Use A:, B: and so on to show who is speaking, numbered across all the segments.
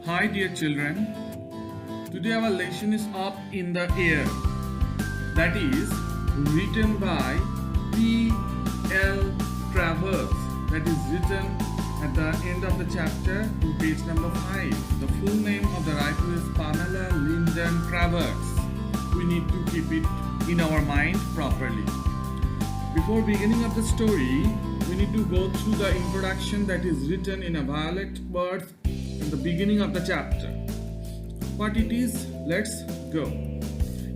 A: Hi dear children, today our lesson is Up in the Air, that is written by P. L. Travers, that is written at the end of the chapter in page number 5. The full name of the writer is Pamela Lyndon Travers. We need to keep it in our mind properly. Before beginning of the story, we need to go through the introduction that is written in a violet words in the beginning of the chapter. What it is, let's go.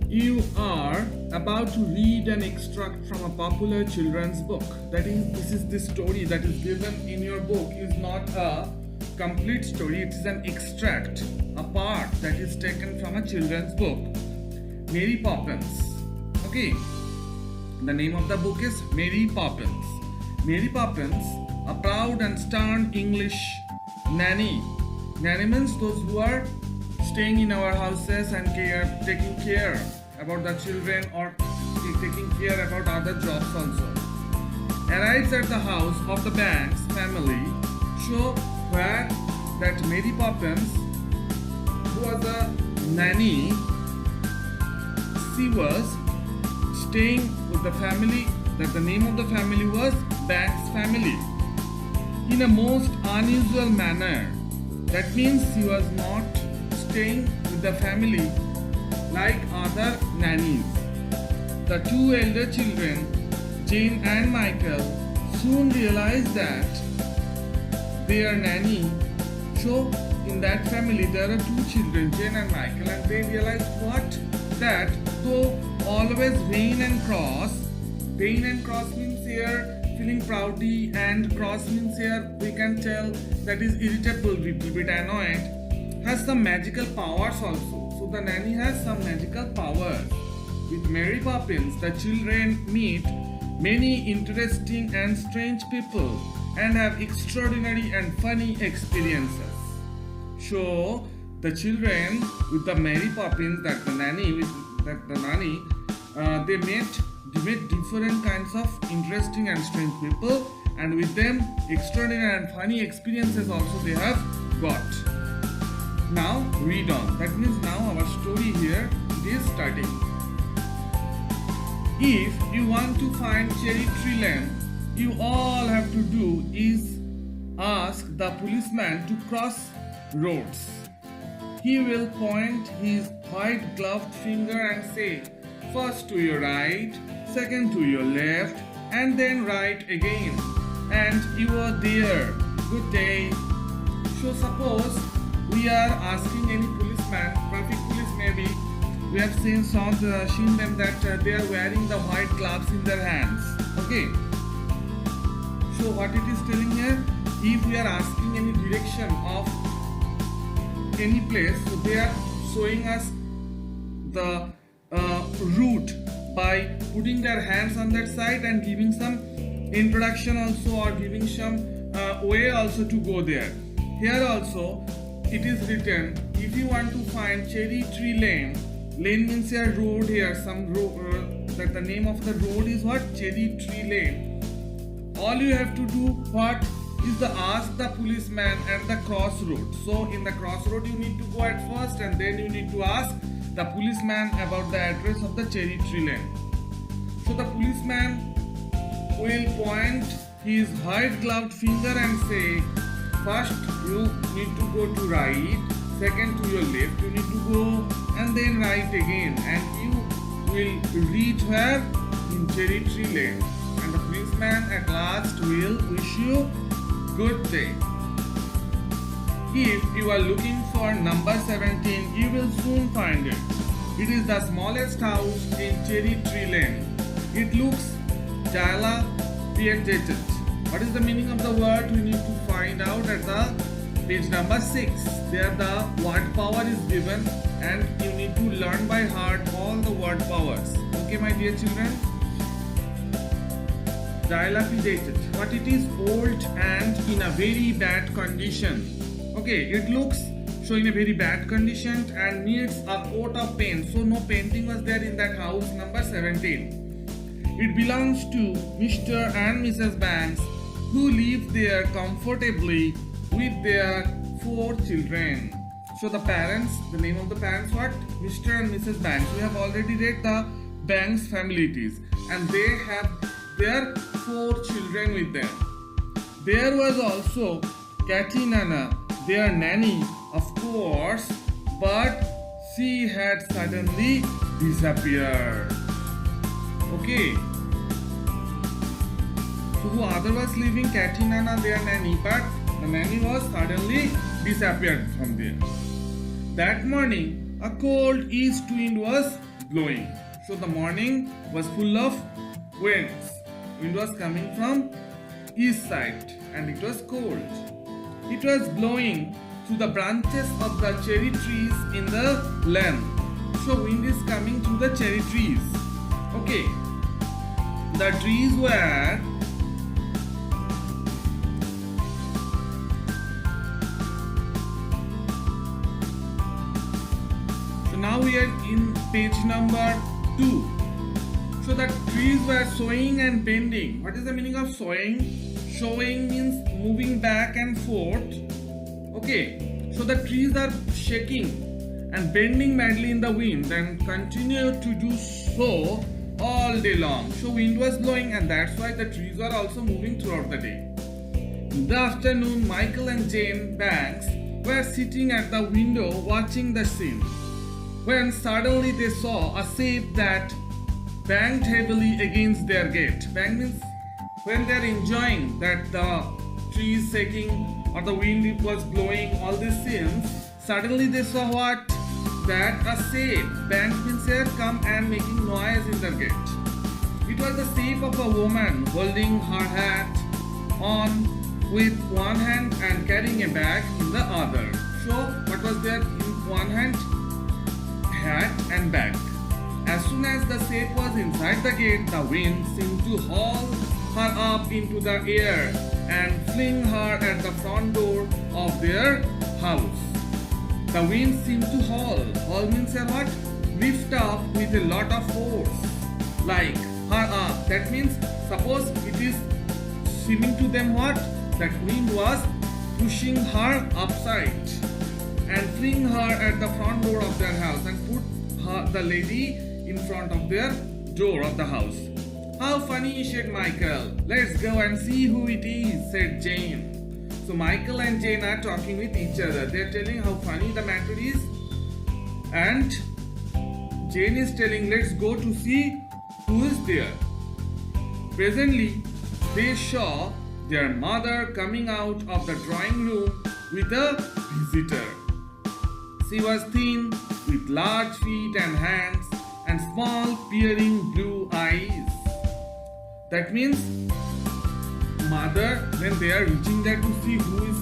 A: You are about to read an extract from a popular children's book. That is, this is the story that is given in your book is not a complete story, it is an extract, a part that is taken from a children's book. Mary Poppins. Okay. The name of the book is Mary Poppins. Mary Poppins, a proud and stern English nanny. Nanny means those who are staying in our houses and taking care about the children or taking care about other jobs also. Arrives at the house of the Banks family, show where that Mary Poppins, who was a nanny, she was staying with the family, that the name of the family was Banks family, in a most unusual manner. That means she was not staying with the family like other nannies. The two elder children, Jane and Michael, soon realized that their nanny, so in that family there are two children, Jane and Michael, and they realized what? That though always vain and cross means here feeling proudy, and cross means here we can tell that is irritable, little bit annoyed, has some magical powers also. So the nanny has some magical powers. With Mary Poppins, the children meet many interesting and strange people and have extraordinary and funny experiences. So the children with the Mary Poppins, that the nanny they met different kinds of interesting and strange people, and with them extraordinary and funny experiences also they have got. Now read on. That means now our story here is starting. If you want to find Cherry Tree Lane, you all have to do is ask the policeman to cross roads. He will point his white gloved finger and say, first to your right, second to your left, and then right again. And you are there. Good day. So suppose we are asking any policeman, traffic police maybe, we have seen them that they are wearing the white gloves in their hands. Okay. So what it is telling here, if we are asking any direction of any place, so they are showing us the route by putting their hands on that side and giving some introduction also, or giving some way also to go there. Here also it is written, if you want to find Cherry Tree Lane, lane means here road, here some road, that the name of the road is what? Cherry Tree Lane. All you have to do what is the ask the policeman at the crossroad. So in the crossroad you need to go at first, and then you need to ask the policeman about the address of the Cherry Tree Lane. So the policeman will point his white gloved finger and say, first you need to go to right, second to your left you need to go, and then right again, and you will reach where? In Cherry Tree Lane. And the policeman at last will wish you good day. If you are looking for number 17, you will soon find it. It is the smallest house in Cherry Tree Lane. It looks dilapidated. What is the meaning of the word? We need to find out at the page number 6. There the word power is given, and you need to learn by heart all the word powers. Okay, my dear children? Dilapidated. What it is? Old and in a very bad condition. Okay, it looks so in a very bad condition and needs a coat of paint. So no painting was there in that house number 17. It belongs to Mr. and Mrs. Banks, who live there comfortably with their 4 children. So the parents, the name of the parents what? Mr. and Mrs. Banks. We have already read the Banks family it is, and they have their 4 children with them. There was also Katy Nana, their nanny, of course, but she had suddenly disappeared. Okay. So who other was living? Katy Nana, their nanny, but the nanny was suddenly disappeared from there. That morning, a cold east wind was blowing. So the morning was full of winds. Wind was coming from east side and it was cold. It was blowing through the branches of the cherry trees in the lane. So wind is coming through the cherry trees. Okay. The trees were now we are in page number 2. So the trees were swaying and bending. What is the meaning of swaying? Swaying means moving back and forth. Okay. So the trees are shaking and bending madly in the wind and continue to do so all day long. So wind was blowing and that's why the trees were also moving throughout the day. In the afternoon, Michael and Jane Banks were sitting at the window watching the scene, when suddenly they saw a shape that banged heavily against their gate. Bang means when they are enjoying that the trees shaking or the wind was blowing, all these scenes, suddenly they saw what? That a shape, bang means here, come and making noise in their gate. It was the shape of a woman holding her hat on with one hand and carrying a bag in the other. So what was there in one hand? Hat and bag. As soon as the shape was inside the gate, the wind seemed to haul her up into the air and fling her at the front door of their house. The wind seemed to haul. Haul means what? Lift up with a lot of force. Like her up. That means suppose it is seeming to them what? That wind was pushing her upside and fling her at the front door of their house and put the lady in front of their door of the house. How funny, said Michael. Let's go and see who it is, said Jane. So Michael and Jane are talking with each other. They're telling how funny the matter is. And Jane is telling, let's go to see who is there. Presently, they saw their mother coming out of the drawing room with a visitor. She was thin, with large feet and hands, and small, peering blue eyes. That means, mother, when they are reaching there to see who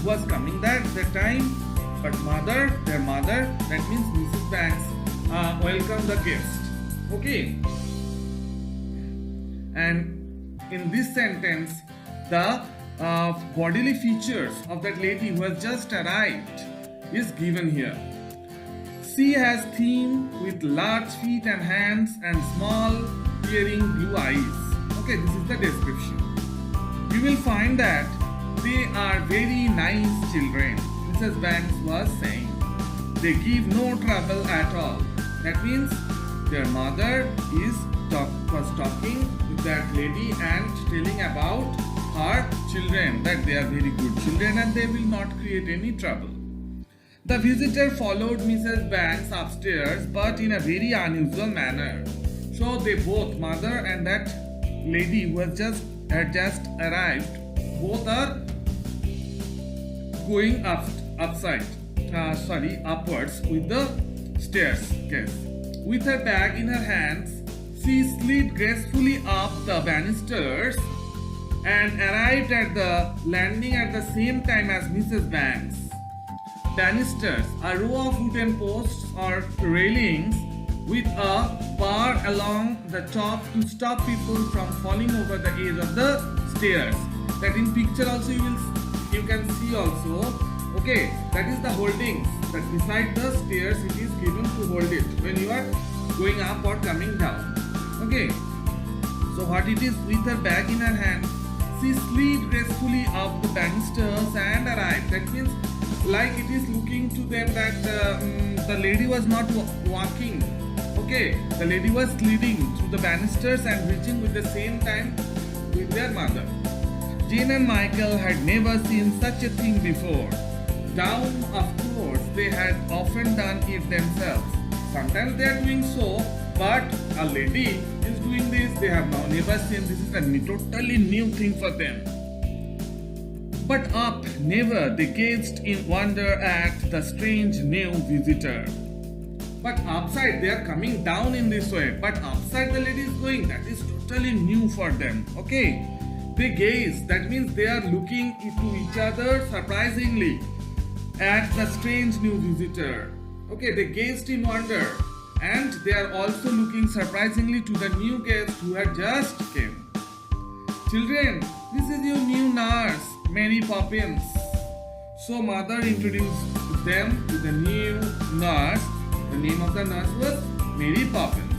A: was coming there at that time, but mother, their mother, that means Mrs. Banks, welcomed the guest. Okay. And in this sentence, the bodily features of that lady who has just arrived is given here. She has thin with large feet and hands and small peering blue eyes. Okay, this is the description. You will find that they are very nice children, Mrs. Banks was saying. They give no trouble at all. That means their mother was talking with that lady and telling about her children, that they are very good children and they will not create any trouble. The visitor followed Mrs. Banks upstairs, but in a very unusual manner. So they both, mother and that lady who had just arrived, both are going upwards with the stairs. Yes. With her bag in her hands, she slid gracefully up the banisters and arrived at the landing at the same time as Mrs. Banks. Banisters, a row of wooden posts or railings with a bar along the top to stop people from falling over the edge of the stairs. That in picture also you can see also. Okay, that is the holdings. That beside the stairs it is given to hold it when you are going up or coming down. Okay, so what it is, with her bag in her hand, she slid gracefully up the banisters and arrived. That means like it is looking to them that the lady was not walking. Okay, the lady was leading through the banisters and reaching with the same time with their mother. Jane and Michael had never seen such a thing before. Down, of course, they had often done it themselves. Sometimes they are doing so, but a lady is doing this. They have now never seen. This is a totally new thing for them. But up, never, they gazed in wonder at the strange new visitor. But upside, they are coming down in this way. But upside, the lady is going. That is totally new for them. Okay? They gaze. That means they are looking into each other surprisingly at the strange new visitor. Okay? They gazed in wonder. And they are also looking surprisingly to the new guest who had just came. Children, this is your new nurse, Mary Poppins. So mother introduced them to the new nurse. The name of the nurse was Mary Poppins.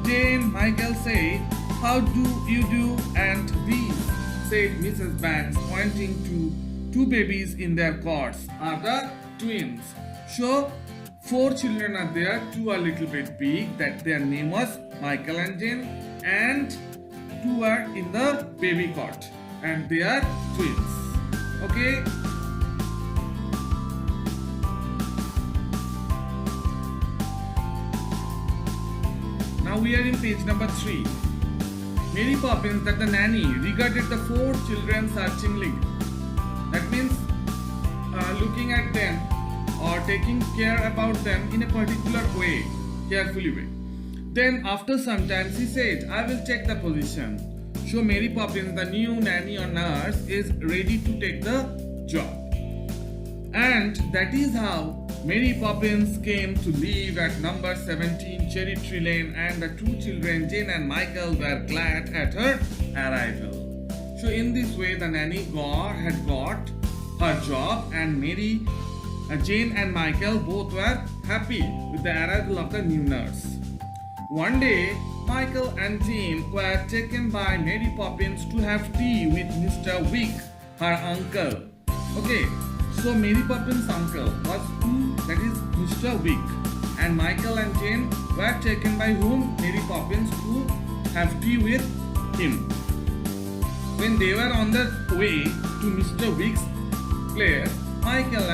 A: Jane, Michael said, "How do you do?" And these, said Mrs. Banks, pointing to two babies in their cots, are the twins. So 4 children are there. 2 are little bit big. That their name was Michael and Jane, and 2 are in the baby cot, and they are twins. Okay. Now we are in page number 3. Mary Poppins, that the nanny, regarded the 4 children searchingly. That means looking at them or taking care about them in a particular way, carefully way. Then after some time she said, "I will check the position." So Mary Poppins, the new nanny or nurse, is ready to take the job. And that is how Mary Poppins came to live at number 17 Cherry Tree Lane, and the 2 children, Jane and Michael, were glad at her arrival. So in this way the nanny had got her job, and Jane and Michael both were happy with the arrival of the new nurse. One day, Michael and Jane were taken by Mary Poppins to have tea with Mr. Wick, her uncle. Okay, so Mary Poppins' uncle was who? That is Mr. Wick. And Michael and Jane were taken by whom? Mary Poppins, to have tea with him. When they were on the way to Mr. Wick's place, Michael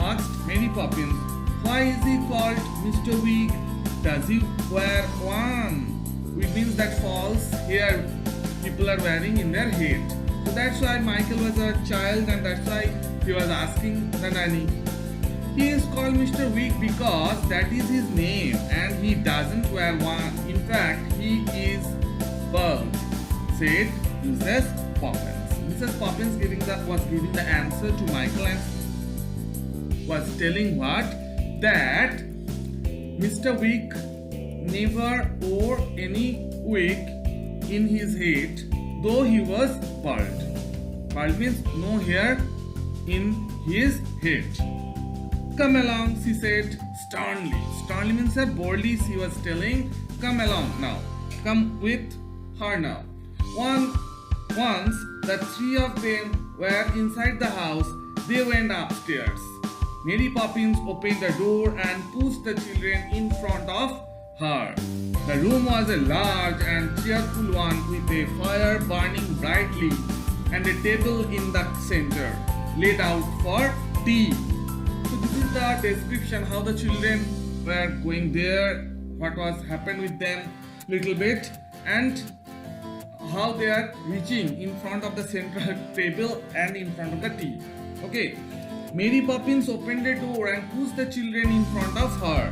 A: asked Mary Poppins, "Why is he called Mr. Wick? Does he wear one?" Which means that false hair people are wearing in their head. So that's why Michael was a child, and that's why he was asking the nanny. He is called Mr. Wick because that is his name, and he doesn't wear one. In fact, he is bald, said Mrs. Poppins. Mrs. Poppins was giving the answer to Michael and was telling what? That Mr. Wick never wore any wig in his head, though he was bald. Bald means no hair in his head. "Come along," she said sternly. Sternly means that boldly she was telling, "Come along now. Come with her now." Once the 3 of them were inside the house, they went upstairs. Mary Poppins opened the door and pushed the children in front of her. The room was a large and cheerful one with a fire burning brightly and a table in the center, laid out for tea. So this is the description how the children were going there, what was happened with them little bit, and how they are reaching in front of the central table and in front of the tea. Okay. Mary Poppins opened the door and pushed the children in front of her.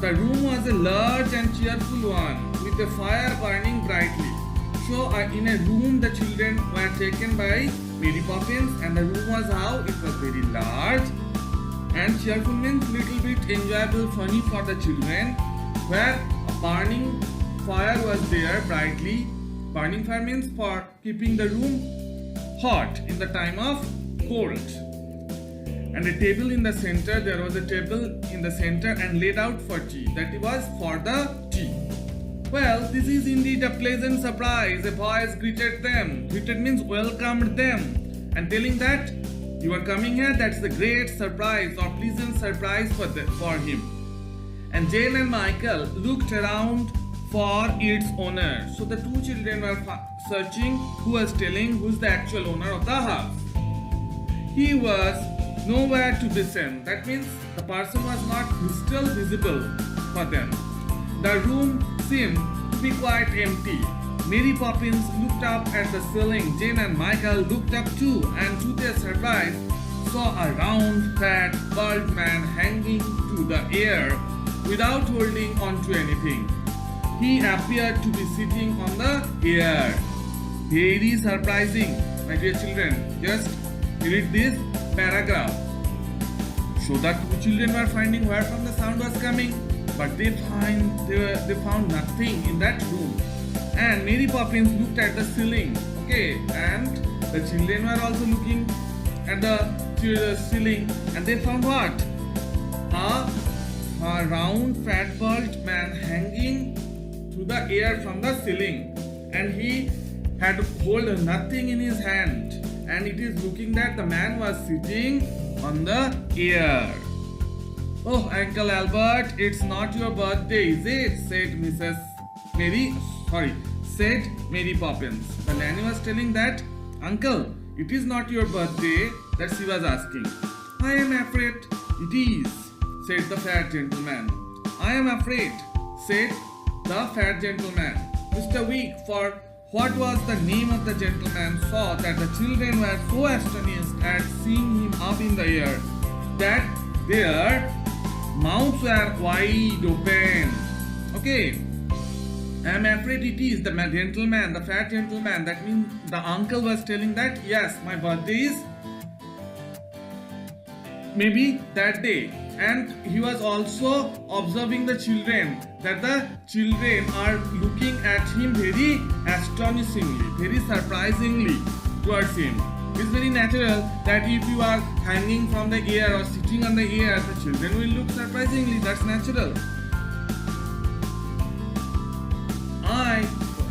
A: The room was a large and cheerful one with a fire burning brightly. So in a room the children were taken by Mary Poppins, and the room was how? It was very large, and cheerful means little bit enjoyable, funny for the children, where a burning fire was there brightly. Burning fire means for keeping the room hot in the time of cold. And a table in the center, there was a table in the center and laid out for tea. That was for the tea. "Well, this is indeed a pleasant surprise," a voice greeted them. Greeted means welcomed them, and telling that You are coming here, that's the great surprise or pleasant surprise for him. And Jane and Michael looked around for its owner. So the two children were searching who was telling who's the actual owner of the house. He was nowhere to be seen. That means the person was not still visible for them. The room seemed to be quite empty. Mary Poppins looked up at the ceiling. Jane and Michael looked up too, and to their surprise, saw a round, fat, bald man hanging to the air without holding on to anything. He appeared to be sitting on the air. Very surprising, my dear children. Just read this paragraph. So the two children were finding where from the sound was coming, but they found nothing in that room. And Mary Poppins looked at the ceiling. Okay, and the children were also looking at the ceiling, and they found what? A round, fat, bald man hanging to the air from the ceiling, and he had hold nothing in his hand, and it is looking that the man was sitting on the air. Oh, Uncle Albert, it's not your birthday, is it? Said Mary Poppins. The nanny was telling that, Uncle, it is not your birthday, that she was asking. I am afraid it is, said the fat gentleman. I am afraid, said the fat gentleman. Mr. Week, for what was the name of the gentleman, saw that the children were so astonished at seeing him up in the air that their mouths were wide open. Okay, I am afraid it is the gentleman, the fat gentleman. That means the uncle was telling that yes, my birthday is maybe that day. And he was also observing the children, that the children are looking at him very astonishingly, very surprisingly towards him. It's very natural that if you are hanging from the air or sitting on the air, the children will look surprisingly. That's natural. I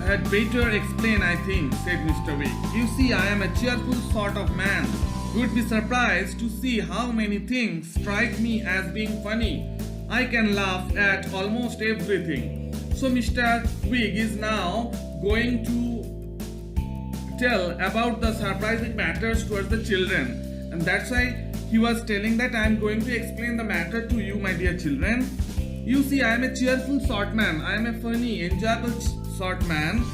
A: had better explain, I think, said Mr. Week. You see, I am a cheerful sort of man. You would be surprised to see how many things strike me as being funny. I can laugh at almost everything. So Mr. Wig is now going to tell about the surprising matters towards the children. And that's why he was telling that I am going to explain the matter to you, my dear children. You see, I am a cheerful sort man. I am a funny, enjoyable sort man.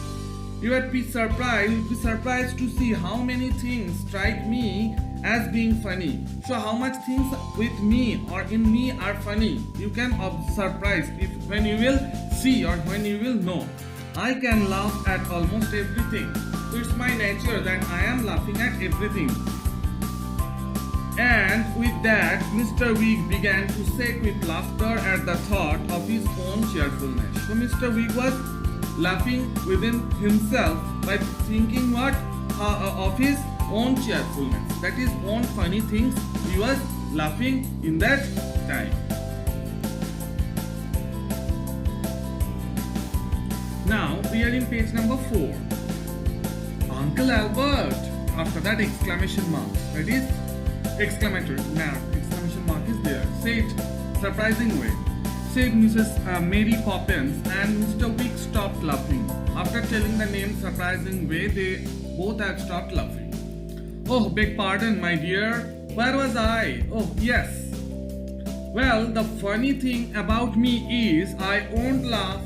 A: You would be surprised to see how many things strike me as being funny. So how much things with me or in me are funny. You can be surprised when you will see or when you will know. I can laugh at almost everything. So it's my nature that I am laughing at everything. And with that, Mr. Wig began to shake with laughter at the thought of his own cheerfulness. So Mr. Wig was laughing within himself by thinking what of his own cheerfulness, that is own funny things. He was laughing in that time. Now we are in page number 4. Uncle Albert, after that exclamation mark, that is exclamatory mark, exclamation mark is there, said surprising way, said Mrs. Mary Poppins, and Mr. Wig stopped laughing. After telling the name surprising way, they both had stopped laughing. Oh, beg pardon, my dear. Where was I? Oh, yes. Well, the funny thing about me is I won't laugh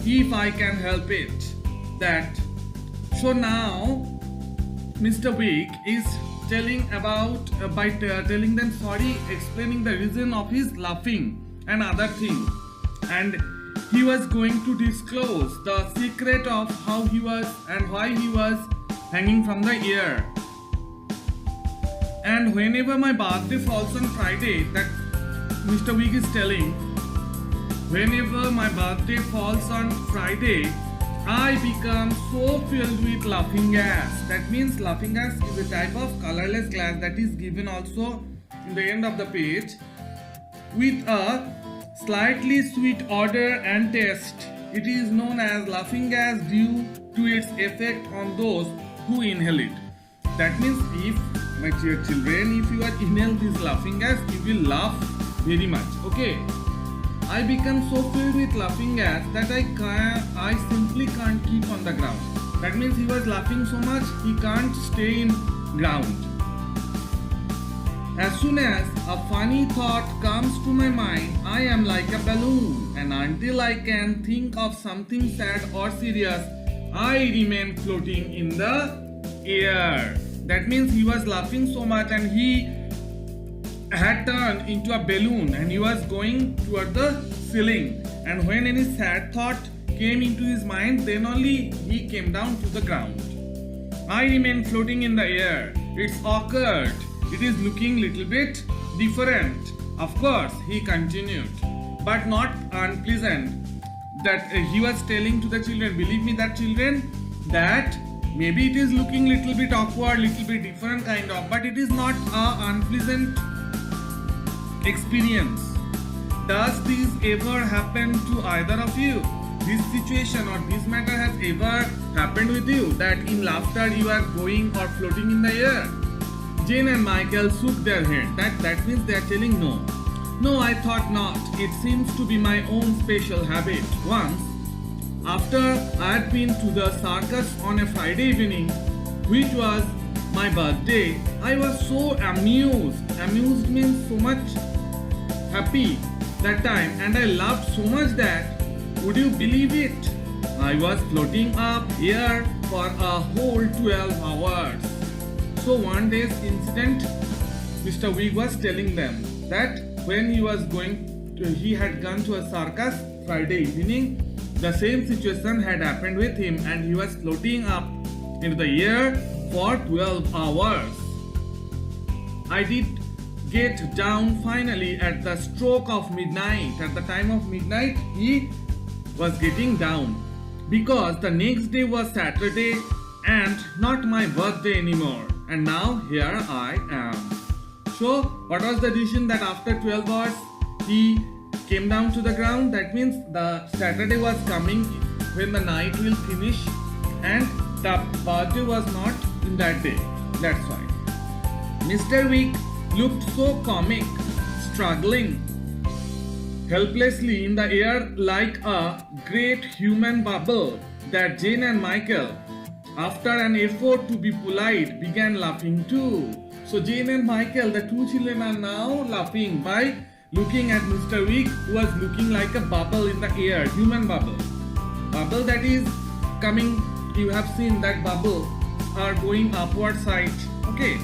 A: if I can help it. That. So now, Mr. Wig is telling about, telling them sorry, explaining the reason of his laughing and other things. And he was going to disclose the secret of how he was and why he was hanging from the air. And whenever my birthday falls on Friday, that Mr. Wig is telling, whenever my birthday falls on Friday, I become so filled with laughing gas. That means laughing gas is a type of colorless gas that is given also in the end of the page with a slightly sweet odor and taste. It is known as laughing gas due to its effect on those who inhale it. That means if my dear children, if you are inhale this laughing gas, you will laugh very much. Okay. I become so filled with laughing gas that I simply can't keep on the ground. That means he was laughing so much he can't stay in ground. As soon as a funny thought comes to my mind, I am like a balloon, and until I can think of something sad or serious, I remain floating in the air. That means he was laughing so much and he had turned into a balloon and he was going toward the ceiling. And when any sad thought came into his mind, then only he came down to the ground. I remain floating in the air. It's awkward. It is looking little bit different. Of course, he continued, but not unpleasant. That he was telling to the children, believe me that children, that maybe it is looking little bit awkward, little bit different kind of, but it is not a unpleasant experience. Does this ever happen to either of you? This situation or this matter has ever happened with you, that in laughter you are going or floating in the air? Jane and Michael shook their head. That means they are telling no. No, I thought not. It seems to be my own special habit. Once, after I had been to the circus on a Friday evening, which was my birthday, I was so amused. Amused means so much happy that time, and I laughed so much that, would you believe it? I was floating up here for a whole 12 hours. So one day's incident, Mr. Wig was telling them that when he had gone to a circus Friday evening, the same situation had happened with him and he was floating up into the air for 12 hours. I did get down finally at the stroke of midnight. At the time of midnight, he was getting down because the next day was Saturday and not my birthday anymore. And now here I am. So what was the decision? That after 12 hours he came down to the ground. That means the Saturday was coming when the night will finish and the birthday was not in that day. That's why Mr. Wig looked so comic, struggling helplessly in the air like a great human bubble, that Jane and Michael, after an effort to be polite, began laughing too. So Jane and Michael, the two children, are now laughing by looking at Mr. Wig, who was looking like a bubble in the air, human bubble. Bubble that is coming, you have seen that bubble are going upward side. Okay.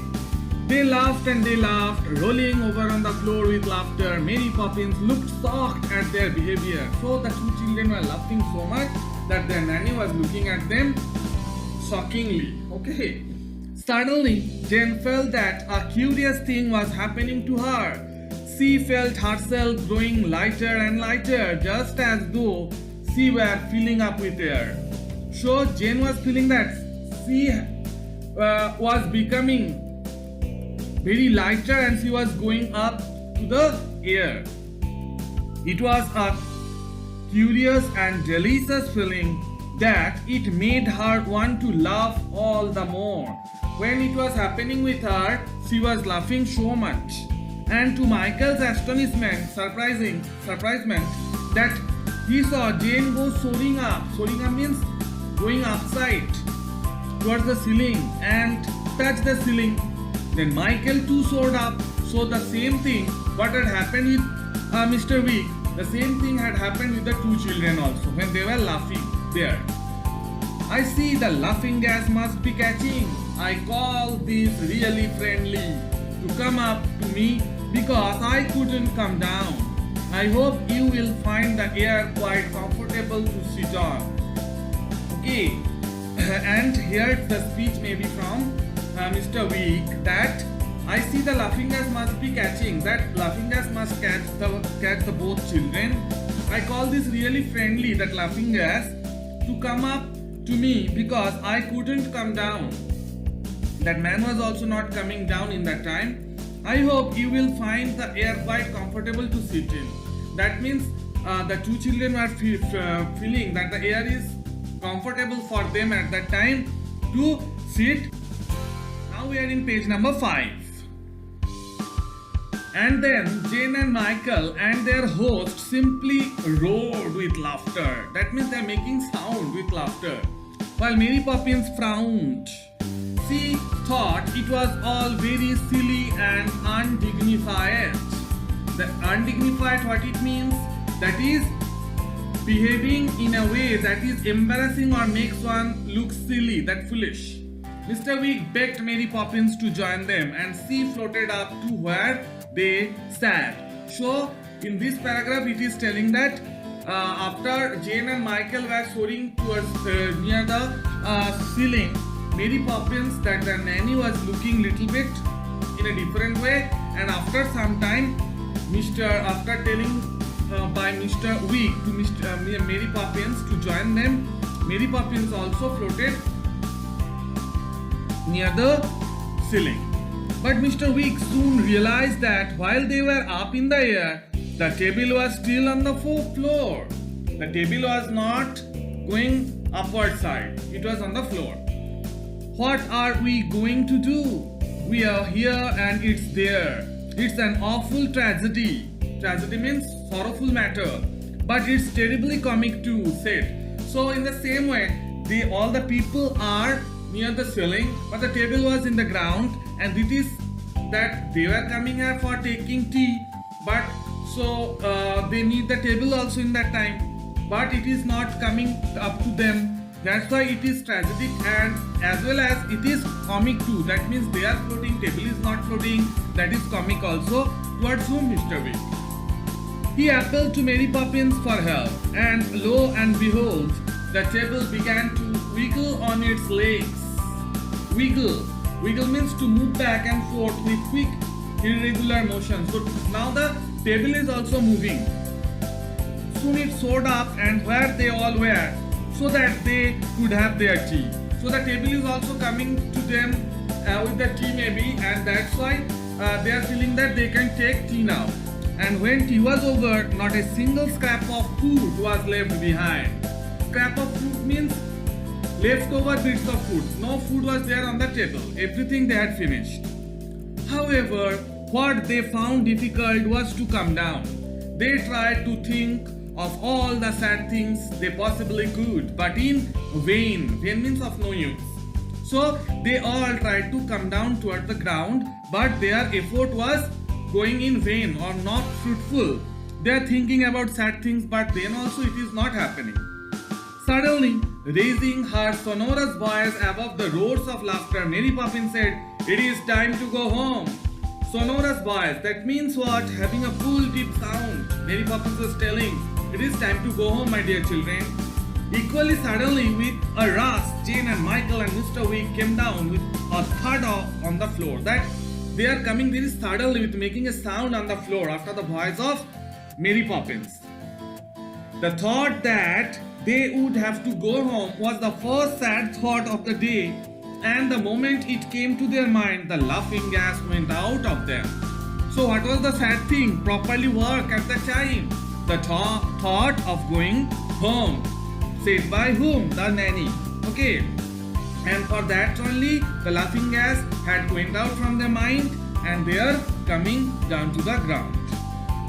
A: They laughed and they laughed, rolling over on the floor with laughter. Mary Poppins looked shocked at their behavior. So the two children were laughing so much that their nanny was looking at them shockingly. Okay. Suddenly, Jane felt that a curious thing was happening to her. She felt herself growing lighter and lighter, just as though she were filling up with air. So Jane was feeling that she was becoming very lighter and she was going up to the air. It was a curious and delicious feeling that it made her want to laugh all the more. When it was happening with her, she was laughing so much. And to Michael's astonishment, surprisement, that he saw Jane go soaring up. Soaring up means going upside towards the ceiling and touch the ceiling. Then Michael too soared up. So the same thing, what had happened with Mr. Wig, the same thing had happened with the two children also when they were laughing there. I see the laughing gas must be catching. I call this really friendly to come up to me because I couldn't come down. I hope you will find the air quite comfortable to sit on. Okay, and here the speech may be from Mr. Wig, that I see the laughing gas must be catching. That laughing gas must catch the both children. I call this really friendly, that laughing gas, to come up to me because I couldn't come down. That man was also not coming down in that time. I hope you will find the air quite comfortable to sit in. That means the two children were feeling that the air is comfortable for them at that time to sit. Now we are in page number 5. And then Jane and Michael and their host simply roared with laughter. That means they are making sound with laughter. While Mary Poppins frowned. She thought it was all very silly and undignified. The undignified, what it means? That is behaving in a way that is embarrassing or makes one look silly, that foolish. Mr. Week begged Mary Poppins to join them and she floated up to where they sat. So, in this paragraph, it is telling that after Jane and Michael were soaring towards near the ceiling, Mary Poppins, that the nanny, was looking little bit in a different way, and after some time, after telling by Mr. Week to Mary Poppins to join them, Mary Poppins also floated near the ceiling. But Mr. Week soon realized that while they were up in the air, the table was still on the floor. The table was not going upward side. It was on the floor. What are we going to do? We are here and it's there. It's an awful tragedy. Tragedy means sorrowful matter. But it's terribly comic too, said. So in the same way, all the people are near the ceiling, but the table was in the ground, and it is that they were coming here for taking tea, but so they need the table also in that time, but it is not coming up to them. That's why it is tragic, and as well as it is comic too. That means they are floating, table is not floating. That is comic also. Towards whom? Mr. Week. He appealed to Mary Poppins for help, and lo and behold, the table began to wiggle on its legs. Wiggle. Wiggle means to move back and forth with quick, irregular motion. So now the table is also moving. Soon it soared up and where they all were, so that they could have their tea. So the table is also coming to them with the tea maybe, and that's why they are feeling that they can take tea now. And when tea was over, not a single scrap of food was left behind. Scrap of food means leftover bits of food. No food was there on the table. Everything they had finished. However, what they found difficult was to come down. They tried to think of all the sad things they possibly could, but in vain. Vain means of no use. So they all tried to come down toward the ground, but their effort was going in vain or not fruitful. They are thinking about sad things, but then also it is not happening. Suddenly, raising her sonorous voice above the roars of laughter, Mary Poppins said, "It is time to go home." Sonorous voice, that means what? Having a full deep sound. Mary Poppins was telling, it is time to go home, my dear children. Equally suddenly, with a rush, Jane and Michael and Mr. Week came down with a thud on the floor. That they are coming very suddenly with making a sound on the floor after the voice of Mary Poppins. The thought that they would have to go home was the first sad thought of the day, and the moment it came to their mind, the laughing gas went out of them. So what was the sad thing? Properly work at the time. The thought of going home. Said by whom? The nanny. Okay. And for that only, the laughing gas had went out from their mind, and they are coming down to the ground.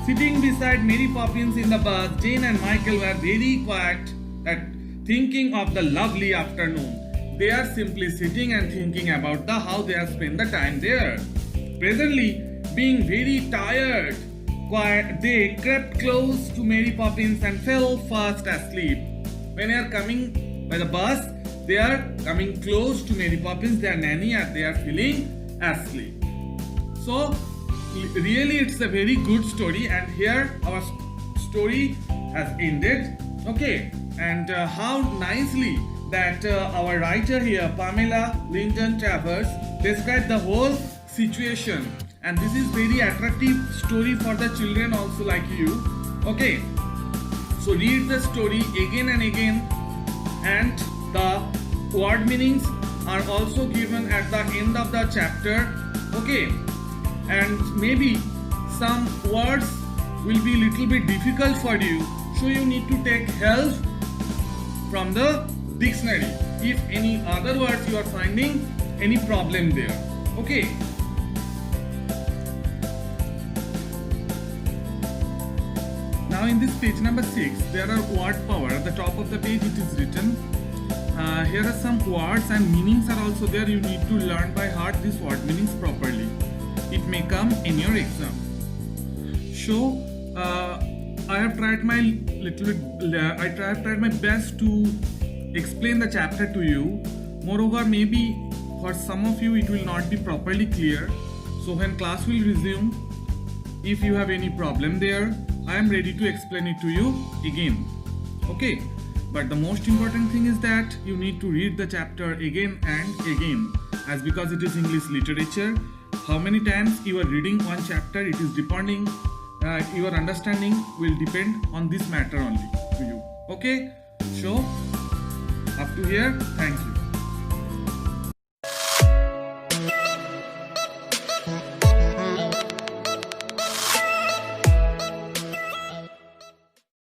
A: Sitting beside Mary Poppins in the bus, Jane and Michael were very quiet, thinking of the lovely afternoon. They are simply sitting and thinking about how they have spent the time there. Presently, being very tired, they crept close to Mary Poppins and fell fast asleep. When they are coming by the bus, they are coming close to Mary Poppins, their nanny, and they are feeling asleep. So, really it's a very good story, and here our story has ended. Okay, and how nicely that our writer here, Pamela Linton Travers, described the whole situation, and this is very attractive story for the children also like you. Okay, so read the story again and again, and the word meanings are also given at the end of the chapter. Okay, and maybe some words will be little bit difficult for you, so you need to take help from the dictionary if any other words you are finding any problem there. Okay. Now in this page number 6, there are word power. At the top of the page it is written. Here are some words and meanings are also there. You need to learn by heart these word meanings properly. It may come in your exam. So I have tried my best to explain the chapter to you. Moreover, maybe for some of you it will not be properly clear. So when class will resume, if you have any problem there, I am ready to explain it to you again. Okay, but the most important thing is that you need to read the chapter again and again, as because it is English literature. How many times you are reading one chapter, it is depending, your understanding will depend on this matter only to you. Okay, so up to here, thank you.